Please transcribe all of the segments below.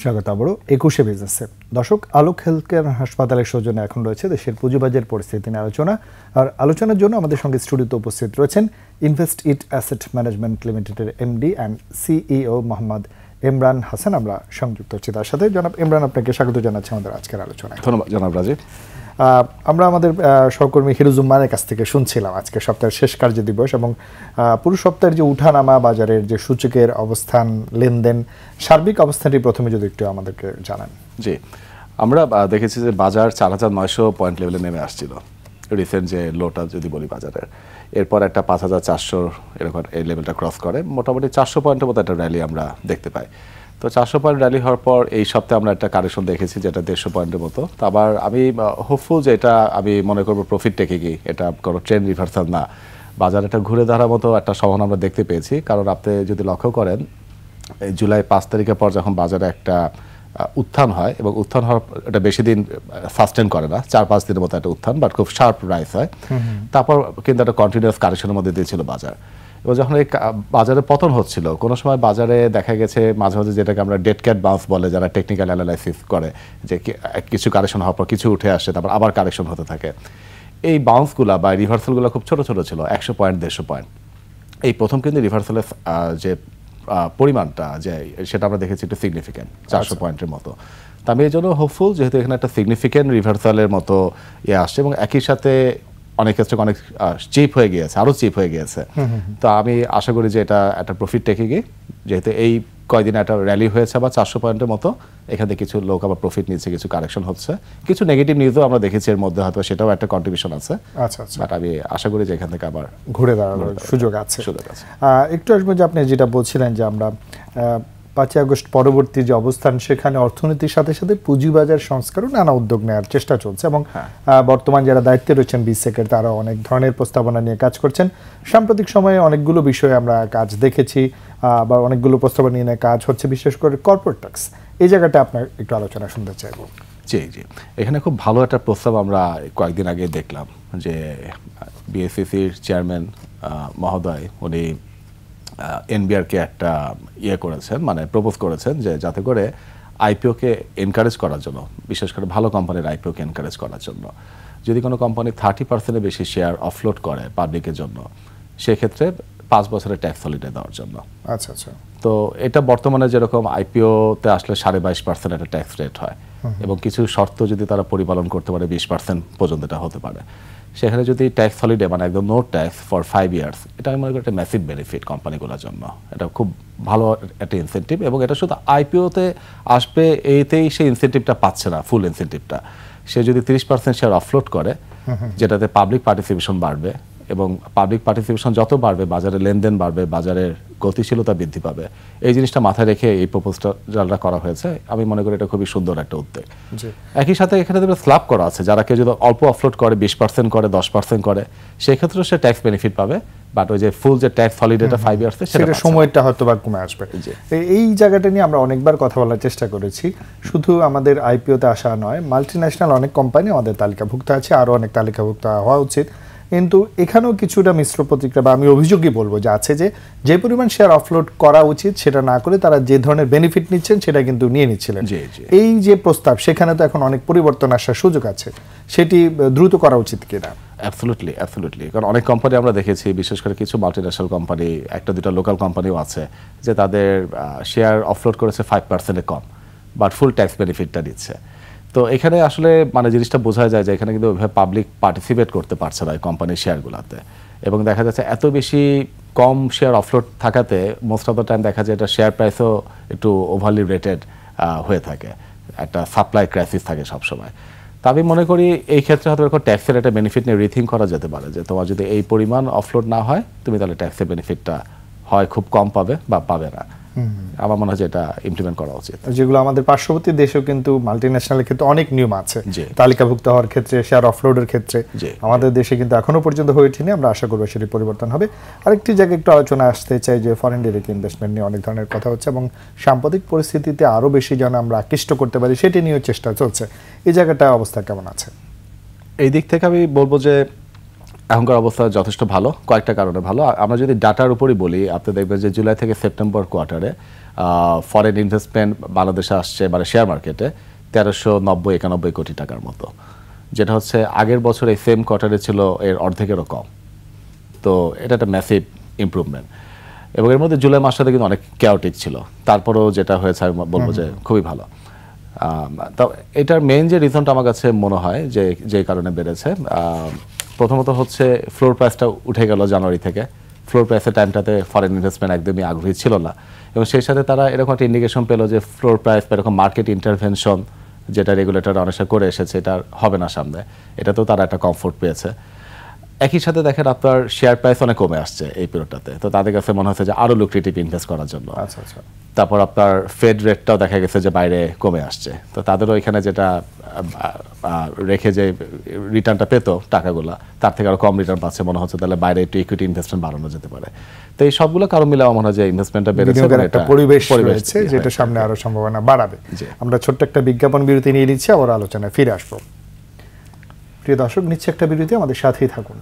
স্বাগত আবারও 21 বিজনেসে। দর্শক, আলোক হেলথ কেয়ার হাসপাতালের সৌজন্যে এখন রয়েছে দেশের পুঁজিবাজার পরিস্থিতি নিয়ে আলোচনা। আর আলোচনার জন্য আমাদের সঙ্গে স্টুডিওতে উপস্থিত রয়েছেন ইনভেস্ট ইট অ্যাসেট ম্যানেজমেন্ট লিমিটেডের MD and CEO Mohammad Imran Hasan. আমরা সংযুক্ত হচ্ছি তার সাথে। জনাব ইমরান, আপনাকে স্বাগত জানাচ্ছি আমাদের আজকের আলোচনায়। ধন্যবাদ জনাব রাজীব। আমরা আমাদের সহকর্মী হিরুজুম্মানের কাছ থেকে শুনছিলাম আজকে সপ্তাহের শেষ কার্য দিবস এবং পুরো সপ্তাহের যে উঠানামা, বাজারের যে সূচকের অবস্থান, লেনদেন, সার্বিক অবস্থানটি প্রথমে যদি একটু আমাদেরকে জানান। জি, আমরা দেখেছি যে বাজার 4,900 পয়েন্ট লেভেলে নেমে আসছিল রিসেন্ট যে লোটা যদি বলি বাজারের, এরপর একটা 5,400 এরকম এই লেভেলটা ক্রস করে মোটামুটি 400 পয়েন্টের মতো একটা র্যালি আমরা দেখতে পাই। তো 400 পয়েন্ট র্যালি হওয়ার পর এই সপ্তাহে আমরা একটা কারেকশন দেখেছি যেটা 150 পয়েন্টের মতো। তো আবার আমি হোপফুল যে এটা আমি মনে করবো প্রফিট টেকিংই, এটা কোনো ট্রেন্ড রিভার্সাল না। বাজার একটা ঘুরে দাঁড়ার মতো একটা সম্ভাবনা আমরা দেখতে পেয়েছি। কারণ আপনি যদি লক্ষ্য করেন জুলাই 5 তারিখের পর যখন বাজারে একটা উত্থান হয় এবং উত্থান হওয়ার এটা বেশি দিন সাস্টেন করে না, 4-5 দিনের মতো একটা উত্থান, বাট খুব শার্প রাইস হয়। তারপর কিন্তু একটা কন্টিনিউয়াস কারেকশনের মধ্যে দিয়েছিল বাজার। এবং যখন এই বাজারে পতন হচ্ছিল, কোনো সময় বাজারে দেখা গেছে মাঝে মাঝে যেটাকে আমরা ডেড ক্যাট বাউন্স বলে, যারা টেকনিক্যাল অ্যানালাইসিস করে, যে কিছু কারেকশন হওয়ার পর কিছু উঠে আসে, তারপর আবার কারেকশন হতে থাকে। এই বাউন্সগুলো বা রিভার্সালগুলো খুব ছোট ছোট ছিল, 100 পয়েন্ট 150 পয়েন্ট। এই প্রথম কিন্তু রিভার্সালের যে পরিমাণটা যে সেটা আমরা দেখেছি একটু সিগনিফিক্যান্ট, 400 পয়েন্টের মতো। তা আমি এই জন্য হোপফুল, যেহেতু এখানে একটা সিগনিফিক্যান্ট রিভার্সালের মতো আসছে এবং একই সাথে অনেক ক্ষেত্রে অনেক চিপ হয়ে গিয়েছে, আরও চিপ হয়ে গিয়েছে। তো আমি আশা করি যে এটা একটা প্রফিট টেকিংই, যেহেতু এই কয়দিনে একটা র্যালি হয়েছে আবার 400 পয়েন্টের মতো, এখানে কিছু লোক আবার প্রফিট নিচ্ছে, কিছু কারেকশন হচ্ছে, কিছু নেগেটিভ নিউজও আমরা দেখেছি এর মধ্যে, হয়তো সেটাও একটা কন্ট্রিবিউশন আছে। আচ্ছা আচ্ছা, বাট আমি আশা করি যে এখান থেকে আবার ঘুরে দাঁড়ানোর সুযোগ আছে। একটু আসবো যে আপনি যেটা বলছিলেন যে আমরা 5 আগস্ট পরবর্তী যে অবস্থান, সেখানে অর্থনীতির সাথে সাথে পুঁজিবাজার সংস্কারও নানা উদ্যোগ নেওয়ার চেষ্টা চলছে এবং বর্তমান যারা দায়িত্বে রয়েছেন বিসেকের, তারা অনেক ধরনের প্রস্তাবনা নিয়ে কাজ করছেন। সাম্প্রতিক সময়ে অনেকগুলো বিষয়ে আমরা কাজ দেখেছি বা অনেকগুলো প্রস্তাবনা নিয়ে কাজ হচ্ছে, বিশেষ করে কর্পোরেট ট্যাক্স। এই জায়গাটা আপনার একটু আলোচনা শুনতে চাইব। জি জি, এখানে খুব ভালো একটা প্রস্তাব আমরা কয়েকদিন আগে দেখলাম যে বিএসসিসির চেয়ারম্যান মহোদয় উনি এনবিআরকে একটা করেছেন, মানে প্রপোজ করেছেন যে যাতে করে আইপিওকে এনকারেজ করার জন্য, বিশেষ করে ভালো কোম্পানির আইপিওকে এনকারেজ করার জন্য, যদি কোনো কোম্পানি 30% বেশি শেয়ার অফলোড করে পাবলিকের জন্য, সেক্ষেত্রে 5 বছরের ট্যাক্স হলিডে দেওয়ার জন্য। আচ্ছা আচ্ছা। তো এটা বর্তমানে যেরকম আইপিওতে আসলে 22.5% একটা ট্যাক্স রেট হয় এবং কিছু শর্ত যদি তারা পরিপালন করতে পারে 20% পর্যন্ত এটা হতে পারে। সেখানে যদি ট্যাক্স হলিডে, মানে একদম নো ট্যাক্স ফর 5 ইয়ার্স, এটা আমি মনে করি একটা ম্যাসিভ বেনিফিট কোম্পানিগুলোর জন্য। এটা খুব ভালো একটা ইনসেন্টিভ এবং এটা শুধু আইপিওতে আসবে এইতেই সে ইনসেন্টিভটা পাচ্ছে না, ফুল ইনসেন্টিভটা। সে যদি 30% শেয়ার অফলোড করে, যেটাতে পাবলিক পার্টিসিপেশন বাড়বে এবং পাবলিক পার্টিসিপেশন যত বাড়বে বাজারে লেনদেন বাড়বে, বাজারের গতিশীলতা বৃদ্ধি পাবে। এই জিনিসটা মাথায় রেখে এই প্রপোজালটা করা হয়েছে। আমি মনে করি এটা খুবই সুন্দর একটা উদ্যোগ। একই সাথে এখানে স্ল্যাব করা আছে, যারা কেউ যদি অল্প অফলোড করে, 20% করে, 10% করে, সেক্ষেত্রেও সে ট্যাক্স বেনিফিট পাবে। বাট ওই যে ফুল যে ট্যাক্স হলিডেটা 5 ইয়ার্স, সেটা সময়টা হয়তো বা কমে আসবে। এই জায়গাটা নিয়ে আমরা অনেকবার কথা বলার চেষ্টা করেছি। শুধু আমাদের আইপিওতে আসা নয়, মাল্টিন্যাশনাল অনেক কোম্পানি আমাদের তালিকাভুক্ত আছে, আরও অনেক তালিকাভুক্ত হওয়া উচিত। কিন্তু এখানেও কিছুটা মিশ্র প্রতিক্রিয়া বা আমি অভিযোগই বলবো যে আছে, যে পরিমাণ শেয়ার অফলোড করা উচিত সেটা না করে তারা যে ধরনের বেনিফিট নিচ্ছেন সেটা কিন্তু নিয়ে নিচ্ছিলেন। এই যে প্রস্তাব, সেখানে তো এখন অনেক পরিবর্তন আসার সুযোগ আছে, সেটি দ্রুত করা উচিত কিনা? Absolutely absolutely. কারণ অনেক কোম্পানি আমরা দেখেছি, বিশেষ করে কিছু মাল্টিন্যাশনাল কোম্পানি, একটা দুটা লোকাল কোম্পানিও আছে, যে তাদের শেয়ার অফলোড করেছে 5% কম, বাট ফুল ট্যাক্স বেনিফিটটা দিচ্ছে। তো এখানে আসলে মানে জিনিসটা বোঝা যায় যে এখানে কিন্তু ওইভাবে পাবলিক পার্টিসিপেট করতে পারছে না এই কোম্পানির শেয়ারগুলোতে। এবং দেখা যাচ্ছে এত বেশি কম শেয়ার অফলোড থাকাতে মোস্ট অফ দ্য টাইম দেখা যায় এটা শেয়ার প্রাইসও একটু ওভারলি রেটেড হয়ে থাকে, একটা সাপ্লাই ক্রাইসিস থাকে সবসময়। তা আমি মনে করি এই ক্ষেত্রে হয়তো এরকম ট্যাক্সের একটা বেনিফিট নিয়ে রিথিঙ্ক করা যেতে পারে, যে তোমার যদি এই পরিমাণ অফলোড না হয়, তুমি তাহলে ট্যাক্সের বেনিফিটটা হয় খুব কম পাবে বা পাবে না। আমার মনে হয় যে এটা ইমপ্লিমেন্ট করা উচিত। যেগুলো আমাদের পার্শ্ববর্তী দেশেও কিন্তু মাল্টিন্যাশনালের ক্ষেত্রে অনেক নিয়ম আছে, তালিকাভুক্ত হওয়ার ক্ষেত্রে, শেয়ার অফলোডের ক্ষেত্রে। আমাদের দেশে কিন্তু এখনো পর্যন্ত হয়ে ওঠেনি, আমরা আশা করবো সেটি পরিবর্তন হবে। আরেকটি জায়গায় একটু আলোচনা আসতে চাই যে ফরেন ডিরেক্ট ইনভেস্টমেন্ট নিয়ে অনেক ধরনের কথা হচ্ছে এবং সাম্প্রতিক পরিস্থিতিতে আরও বেশি যেন আমরা আকৃষ্ট করতে পারি সেটি নিয়েও চেষ্টা চলছে। এই জায়গাটা অবস্থা কেমন আছে? এই দিক থেকে আমি বলবো যে এখনকার অবস্থা যথেষ্ট ভালো, কয়েকটা কারণে ভালো। আমরা যদি ডাটার উপরই বলি, আপনি দেখবেন যে জুলাই থেকে সেপ্টেম্বর কোয়ার্টারে ফরেন ইনভেস্টমেন্ট বাংলাদেশে আসছে মানে শেয়ার মার্কেটে 1390-91 কোটি টাকার মতো, যেটা হচ্ছে আগের বছর এই সেম কোয়ার্টারে ছিল এর অর্ধেকেরও কম। তো এটা একটা ম্যাসিভ ইমপ্রুভমেন্ট। এবং এর মধ্যে জুলাই মাসটা কিন্তু অনেক ক্যাওটিক ছিল, তারপরেও যেটা হয়েছে আমি বলবো যে খুবই ভালো। তো এটার মেইন যে রিজনটা আমার কাছে মনে হয় যে কারণে বেড়েছে, প্রথমত হচ্ছে ফ্লোর প্রাইসটা উঠে গেল জানুয়ারি থেকে। ফ্লোর প্রাইসের টাইমটাতে ফরেন ইনভেস্টমেন্ট একদমই আগ্রহী ছিল না, এবং সেই সাথে তারা এরকম একটা ইন্ডিকেশন পেলো যে ফ্লোর প্রাইস বা এরকম মার্কেট ইন্টারভেনশন যেটা রেগুলেটর অনেক করে এসেছে এটা হবে না সামনে, এটাতেও তারা একটা কমফোর্ট পেয়েছে। একই সাথে দেখেন আপনার শেয়ার প্রাইস অনেক কমে আসছে এই পিরিয়ডটাতে, তো তাদের কাছে মনে হচ্ছে যে আরো লুক্রেটিভ ইনভেস্ট করার জন্য। আচ্ছা আচ্ছা। তারপর আপনার ফেড রেটটাও দেখা গেছে যে বাইরে কমে আসছে, তো তাদেরও এখানে যেটা রেখে যে রিটার্নটা পেতো টাকাগুলো তার থেকে আরো কম রিটার্ন পাচ্ছে মনে হচ্ছে, তাহলে বাইরে একটু ইকুইটি ইনভেস্টমেন্ট বাড়ানো যেতে পারে। তো এই সবগুলো কারণ মিলে আমার মনে হয় যে ইনভেস্টমেন্টটা বেড়েছে, একটা পরিবেশ রয়েছে যেটা সামনে আরো সম্ভাবনা বাড়াবে। আমরা ছোট্ট একটা বিজ্ঞাপন বিরতি নিয়ে নিচ্ছি, আবার আলোচনায় ফিরে আসবো। প্রিয় দর্শক, নিচ্ছে একটা বিরতি, আমাদের সাথেই থাকুন।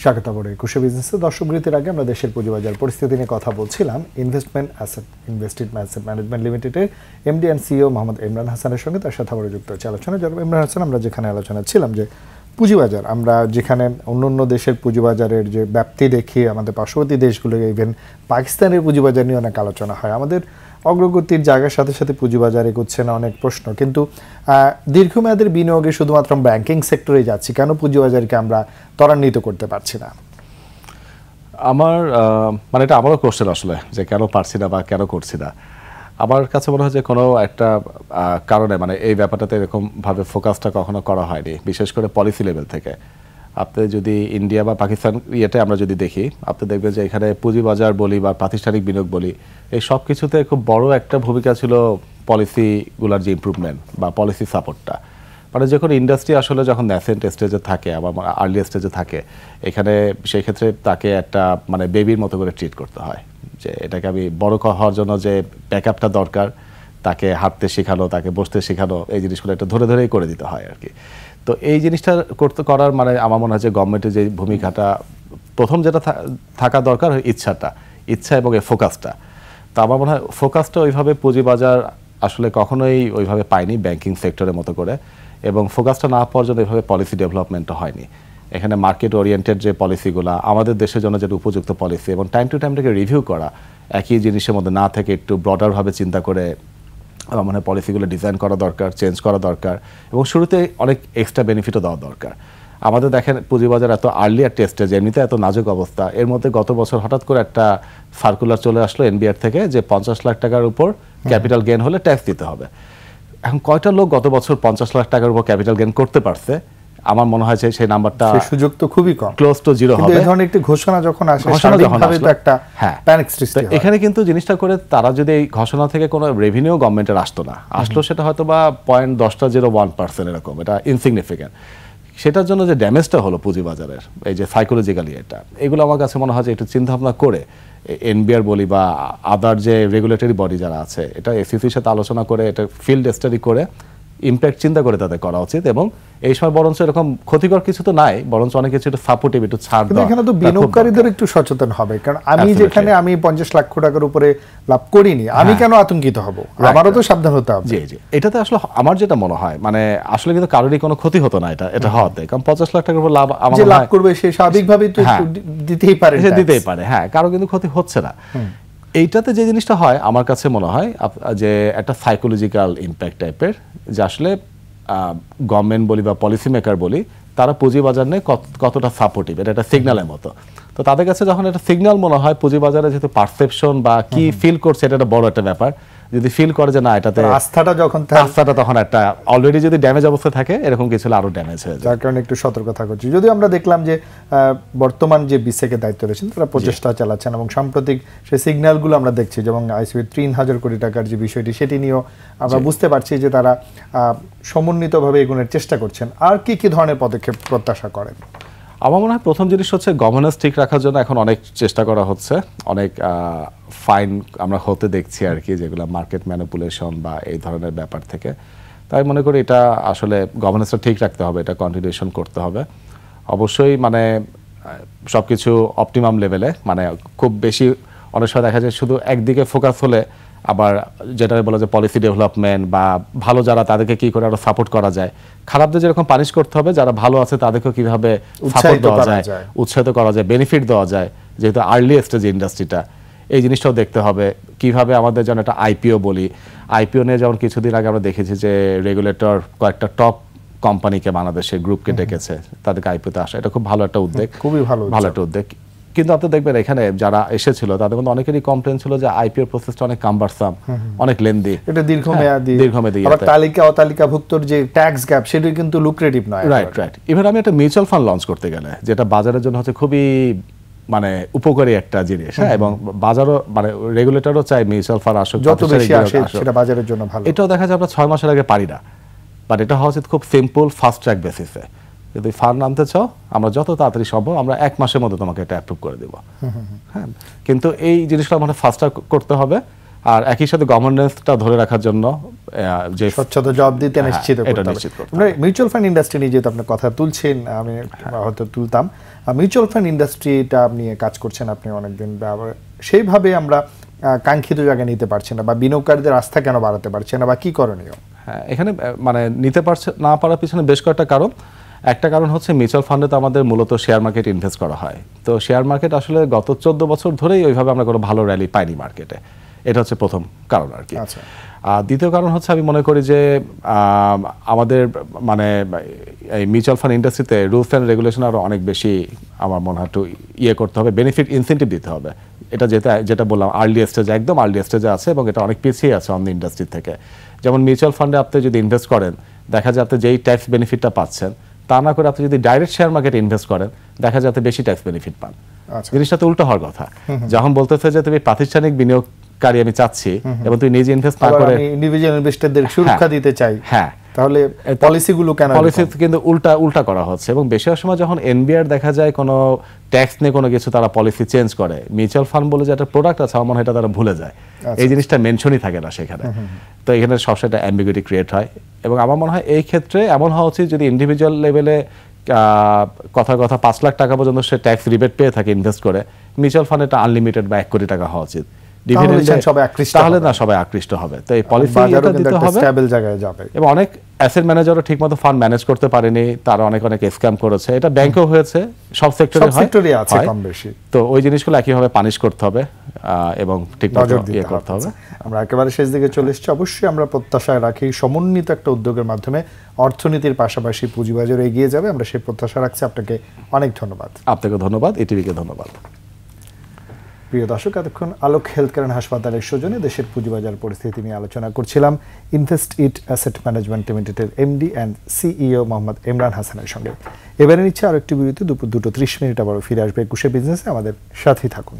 স্বাগত আবার একুশে বিজনেসে। দর্শক বিরতির আগে আমরা দেশের পুঁজিবাজার পরিস্থিতি নিয়ে কথা বলছিলাম ইনভেস্টমেন্ট অ্যাসেট ম্যানেজমেন্ট লিমিটেডের MD and CEO Mohammad Imran হাসানের সঙ্গে। তার সাথে আবার যুক্ত হচ্ছে আলোচনা জনাব ইমরান হাসান। আমরা যেখানে আলোচনা ছিলাম যে পুঁজিবাজার, আমরা যেখানে অন্য দেশের পুঁজিবাজারের যে ব্যাপ্তি দেখি, আমাদের পার্শ্ববর্তী দেশগুলো ইভেন পাকিস্তানের পুঁজিবাজার নিয়ে অনেক আলোচনা হয়। আমাদের অগ্রগতির জায়গার সাথে সাথে পুঁজিবাজার এগোচ্ছে না, অনেক প্রশ্ন। কিন্তু দীর্ঘমেয়াদের বিনিয়োগে শুধুমাত্র ব্যাংকিং সেক্টরে যাচ্ছি, কেন পুঁজিবাজারকে আমরা ত্বরান্বিত করতে পারছি না? আমার মানে এটা আমারও কোশ্চেন আসলে, যে কেন পারছি না বা কেন করছি না। আমার কাছে মনে হয় যে কোনো একটা কারণে মানে এই ব্যাপারটাতে এরকমভাবে ফোকাসটা কখনো করা হয়নি, বিশেষ করে পলিসি লেভেল থেকে। আপনি যদি ইন্ডিয়া বা পাকিস্তান ইয়েতে আমরা যদি দেখি, আপনি দেখবেন যে এখানে পুঁজিবাজার বলি বা প্রাতিষ্ঠানিক বিনিয়োগ বলি, এই সব কিছুতে খুব বড় একটা ভূমিকা ছিল পলিসিগুলোর যে ইমপ্রুভমেন্ট বা পলিসি সাপোর্টটা। মানে যে কোনো ইন্ডাস্ট্রি আসলে যখন ন্যাসেন্ট স্টেজে থাকে, আবার আর্লি স্টেজে থাকে, এখানে সেই ক্ষেত্রে তাকে একটা মানে বেবির মতো করে ট্রিট করতে হয়, যে এটাকে আমি বড় হওয়ার জন্য যে ব্যাকআপটা দরকার, তাকে হাঁটতে শেখানো, তাকে বসতে শেখানো, এই জিনিসগুলো একটা ধরে ধরেই করে দিতে হয় আর কি। তো এই জিনিসটা করার মানে আমার মনে হয় যে গভর্নমেন্টের যে ভূমিকাটা প্রথম যেটা থাকা দরকার, ইচ্ছা এবং এই ফোকাসটা। তো আমার মনে হয় ফোকাসটা ওইভাবে পুঁজিবাজার আসলে কখনোই ওইভাবে পায়নি ব্যাংকিং সেক্টরের মতো করে, এবং ফোকাসটা না পাওয়ার জন্য এইভাবে পলিসি ডেভেলপমেন্টও হয়নি। এখানে মার্কেট ওরিয়েন্টেড যে পলিসিগুলো, আমাদের দেশের জন্য যেটা উপযুক্ত পলিসি, এবং টাইম টু টাইম থেকে রিভিউ করা, একই জিনিসের মধ্যে না থেকে একটু ব্রডারভাবে চিন্তা করে আমার মনে হয় পলিসিগুলো ডিজাইন করা দরকার, চেঞ্জ করা দরকার, এবং শুরুতে অনেক এক্সট্রা বেনিফিটও দেওয়া দরকার। আমাদের দেখেন পুঁজিবাজার এত আর্লি একটা স্টেজ, এমনিতে এত নাজুক অবস্থা, এর মধ্যে গত বছর হঠাৎ করে একটা সার্কুলার চলে আসলো এনবিআর থেকে যে 50 লাখ টাকার উপর ক্যাপিটাল গেইন হলে ট্যাক্স দিতে হবে। এখন কয়টা লোক গত বছর 50 লাখ টাকার উপর ক্যাপিটাল গেইন করতে পারছে? আমার মনে হয় যে সেই নাম্বারটা, সুযোগ তো খুবই কম, ক্লোজ টু জিরো হবে। এই ধরনের একটি ঘোষণা যখন আসে, তো একটা প্যানিক সৃষ্টি হয়। এখানে কিন্তু জিনিসটা করে তারা যদি এই ঘোষণা থেকে কোনো রেভিনিউ গভর্নমেন্টের আসলো সেটা হয়তো বা 0.01% এরকম, এটা ইনসিগনিফিকেন্ট। সেটার জন্য যে ড্যামেজটা হলো পুঁজিবাজারের, এই যে সাইকোলজিক্যালি এগুলো আমার কাছে মনে হয় যে একটু চিন্তা ভাবনা করে এনবিআর বলি বা আদার যে রেগুলেটরি বডি যারা আছে, এটা এসিসির সাথে আলোচনা করে, এটা ফিল্ড স্টাডি করে ইম্প্যাক্ট চিন্তা করে তাদের করা উচিত। এবং এই সময় বরঞ্চ এরকম ক্ষতিকর কিছু তো নাই, বরঞ্চ অনেক কিছু একটু সাপোর্টিভ, একটু ছাড় দেওয়া। এখানে তো বিনিয়োগকারীদের একটু সচেতন হবে, কারণ আমি যেখানে আমি 50 লাখ টাকার উপরে লাভ করিনি, আমি কেন আতঙ্কিত হব? আমারও তো সাবধান হতে হবে। জি জি, এটাতে আসলে আমার যেটা মনে হয় মানে আসলে কিন্তু কারোরই কোনো ক্ষতি হতো না এটা হওয়াতে, কারণ 50 লাখ টাকার উপর লাভ আমার লাভ করবে সে স্বাভাবিকভাবেই তো দিতেই পারে, হ্যাঁ, কারো কিন্তু ক্ষতি হচ্ছে না। এইটাতে যে জিনিসটা হয় আমার কাছে মনে হয় যে একটা সাইকোলজিক্যাল ইম্প্যাক্ট টাইপের, যে আসলে গভর্নমেন্ট বলি বা পলিসি মেকার বলি, তারা পুঁজিবাজার নিয়ে কতটা সাপোর্টিভ, এটা একটা সিগন্যালের মতো। তো তাদের কাছে যখন একটা সিগন্যাল মনে হয় পুঁজিবাজারে যেহেতু পারসেপশন বা কি ফিল করছে, এটা একটা বড় একটা ব্যাপার। যদি ফিল করে যে না এটাতে আস্থাটা তখন একটা অলরেডি যদি ড্যামেজ অবস্থা থাকে, এরকম কিছু আরো ড্যামেজ হয়ে যায়, যার কারণে একটু সতর্ক থাকা উচিত। যদি আমরা দেখলাম যে বর্তমান যে বিসেকের দায়িত্ব রয়েছেন তারা প্রচেষ্টা চালাচ্ছেন, এবং সাম্প্রতিক সেই সিগন্যালগুলো আমরা দেখছি, যেমন আইসিবি 3000 কোটি টাকার যে বিষয়টি, সেটি নিয়েও আমরা বুঝতে পারছি যে তারা সমন্বিতভাবে এগোনোর চেষ্টা করছেন। আর কি কি ধরনের পদক্ষেপ প্রত্যাশা করেন? আমার মনে হয় প্রথম জিনিস হচ্ছে গভর্নেন্স ঠিক রাখার জন্য এখন অনেক চেষ্টা করা হচ্ছে, অনেক ফাইন আমরা হতে দেখছি আর কি, যেগুলো মার্কেট ম্যানিপুলেশন বা এই ধরনের ব্যাপার থেকে। তাই মনে করি এটা আসলে গভর্নেন্সটা ঠিক রাখতে হবে, এটা কন্টিনিউশন করতে হবে। অবশ্যই মানে সবকিছু অপটিমাম লেভেলে, মানে খুব বেশি অনেক সময় দেখা যায় শুধু একদিকে ফোকাস হলে আবার যেটা বলা যায় পলিসি ডেভেলপমেন্ট বা ভালো যারা তাদেরকে কি করে আরো সাপোর্ট করা যায়, খারাপদের যেরকম পানিশ করতে হবে, যারা ভালো আছে তাদেরকেও কিভাবে সাপোর্ট দেওয়া যায়, উৎসাহিত করা যায়, বেনিফিট দেওয়া যায়, যেহেতু আর্লি স্টেজ ইন্ডাস্ট্রিটা, এই জিনিসটাও দেখতে হবে। কিভাবে আমাদের যেন একটা আইপিও বলি, আইপিও নিয়ে যেমন কিছুদিন আগে আমরা দেখেছি যে রেগুলেটর কয়েকটা টপ কোম্পানিকে বাংলাদেশের গ্রুপকে ডেকেছে তাদেরকে আইপিওতে আসা, এটা খুব ভালো একটা উদ্যোগ, খুবই ভালো একটা উদ্যোগ। কিন্তু আপনি দেখবেন এখানে যারা এসেছিল তাদের মধ্যে অনেকেরই কমপ্লেন ছিল যে আইপিওর প্রসেসটা অনেক কাম্বারসাম, অনেক লেন্দি, এটা দীর্ঘমেয়াদী, আবার তালিকা অতালিকাভুক্তর যে ট্যাক্স গ্যাপ সেটাই কিন্তু লুক্রেটিভ নয়। রাইট। ইভেন আমি একটা মিউচুয়াল ফান্ড লঞ্চ করতে গেলে, যেটা বাজারের জন্য হচ্ছে খুবই মানে উপকারী একটা জিনিস, হ্যাঁ, এবং বাজারও মানে রেগুলেটরও চাই মিউচুয়াল ফান্ড আসুক, যত বেশি আসে সেটা বাজারের জন্য ভালো। এটাও দেখা যায় আমরা 6 মাসের আগে পারি না, বাট এটা হওয়া উচিত খুব সিম্পল ফাস্ট ট্র্যাক বেসিসে। যদি ফান্ড আনতে চাও আমরা যত তাড়াতাড়ি সম্ভব আমরা 1 মাসের মধ্যে তোমাকে এটা অ্যাপ্রুভ করে দেব, হ্যাঁ। কিন্তু এই জিনিসটা আমাদের ফাস্টার করতে হবে, আর একই সাথে গভর্নেন্সটা ধরে রাখার জন্য যে স্বচ্ছতা জবাবদিহিতা নিশ্চিত করতে হবে। আমরা মিউচুয়াল ফান্ড ইন্ডাস্ট্রি নিয়ে যেহেতু আপনি কথা তুলছেন, আমি হয়তো তুলতাম, মিউচুয়াল ফান্ড ইন্ডাস্ট্রিটা নিয়ে কাজ করছেন আপনি অনেকদিন, সেইভাবে আমরা কাঙ্ক্ষিত জায়গায় নিতে পারছি না, বা বিনিয়োগকারীদের আস্থা কেন বাড়াতে পারছে না, বা কি করণীয়? হ্যাঁ, এখানে মানে নিতে পারছে না পারার পিছনে বেশ কয়েকটা কারণ। একটা কারণ হচ্ছে মিউচুয়াল ফান্ডে তো আমাদের মূলত শেয়ার মার্কেট ইনভেস্ট করা হয়, তো শেয়ার মার্কেট আসলে গত 14 বছর ধরেই ওইভাবে আমরা কোনো ভালো র্যালি পাইনি মার্কেটে, এটা হচ্ছে প্রথম কারণ আর কি। দ্বিতীয় কারণ হচ্ছে আমি মনে করি যে আমাদের মানে এই মিউচুয়াল ফান্ড ইন্ডাস্ট্রিতে রুলস অ্যান্ড রেগুলেশন আরও অনেক বেশি আমার মনে হয় একটু করতে হবে, বেনিফিট ইনসেন্টিভ দিতে হবে। এটা যেটা বললাম আর্লি স্টেজে, একদম আর্লি স্টেজে আছে এবং এটা অনেক পিছিয়ে আছে অন্য ইন্ডাস্ট্রি থেকে। যেমন মিউচুয়াল ফান্ডে আপনি যদি ইনভেস্ট করেন, দেখা যায় আপনি যেই ট্যাক্স বেনিফিটটা পাচ্ছেন তা না করে আপনি যদি ডাইরেক্ট শেয়ার মার্কেটে ইনভেস্ট করেন, দেখা যায় বেশি ট্যাক্স বেনিফিট পান। জিনিসটা তো উল্টো হওয়ার কথা। যখন বলতেছে যে তুমি প্রাতিষ্ঠানিক বিনিয়োগকারী আমি চাচ্ছি এবং তুমি নিজে ইনভেস্ট না করে ইন্ডিভিজুয়াল ইনভেস্টরদের সুরক্ষা দিতে চাই, হ্যাঁ, তাহলে পলিসিগুলো কেন পলিসি কিন্তু উল্টা করা হচ্ছে। এবং বেশিরভাগ সময় যখন এনবিআর দেখা যায় কোনো ট্যাক্স নিয়ে কোনো কিছু তারা পলিসি চেঞ্জ করে, মিউচুয়াল ফান্ড বলে যে একটা প্রোডাক্ট আছে আমার মনে হয় এটা তারা ভুলে যায়, এই জিনিসটা মেনশনই থাকে না সেখানে। তো এখানে সবসময় একটা অ্যাম্বিগুইটি ক্রিয়েট হয়, এবং আমার মনে হয় এই ক্ষেত্রে এমন হওয়া উচিত যদি ইন্ডিভিজুয়াল লেভেলে কথা 5 লাখ টাকা পর্যন্ত সে ট্যাক্স রিবেট পেয়ে থাকে ইনভেস্ট করে, মিউচুয়াল ফান্ড এটা আনলিমিটেড বা 1 কোটি টাকা হওয়া উচিত, তাহলে না সবাই আকৃষ্ট হবে। তো এই পলিসি দিতে হবে, স্টেবল জায়গায় যাবে। এবং অনেক অ্যাসেট ম্যানেজারও ঠিকমতো ফান্ড ম্যানেজ করতে পারেনি, তারা অনেক স্ক্যাম করেছে, এটা ব্যাংকেও হয়েছে, সব সেক্টরে আছে কম বেশি। তো ওই জিনিসগুলো একইভাবে পানিশ করতে হবে এবং ঠিকমতো করতে হবে। আমরা একেবারে শেষ দিকে চলে এসেছি। অবশ্যই আমরা প্রত্যাশায় রাখি সমন্বিত একটা উদ্যোগের মাধ্যমে অর্থনীতির পাশাপাশি পুঁজিবাজার এগিয়ে যাবে, আমরা সেই প্রত্যাশা রাখছি। আপনাকে অনেক ধন্যবাদ। আপনাকে ধন্যবাদ, ইটিভিকে ধন্যবাদ। প্রিয় দর্শক, এতক্ষণ আলোক হেলথ কেয়ার হাসপাতালের সৌজন্যে দেশের পুঁজিবাজার পরিস্থিতি নিয়ে আলোচনা করছিলাম ইনভেস্ট ইট অ্যাসেট ম্যানেজমেন্ট লিমিটেডের MD and CEO Mohammad Imran হাসানের সঙ্গে। এবারে নিচ্ছে আরেকটি বিরতি, দুপুর 2:30 আবারও ফিরে আসবে 21 বিজনেসে, আমাদের সাথেই থাকুন।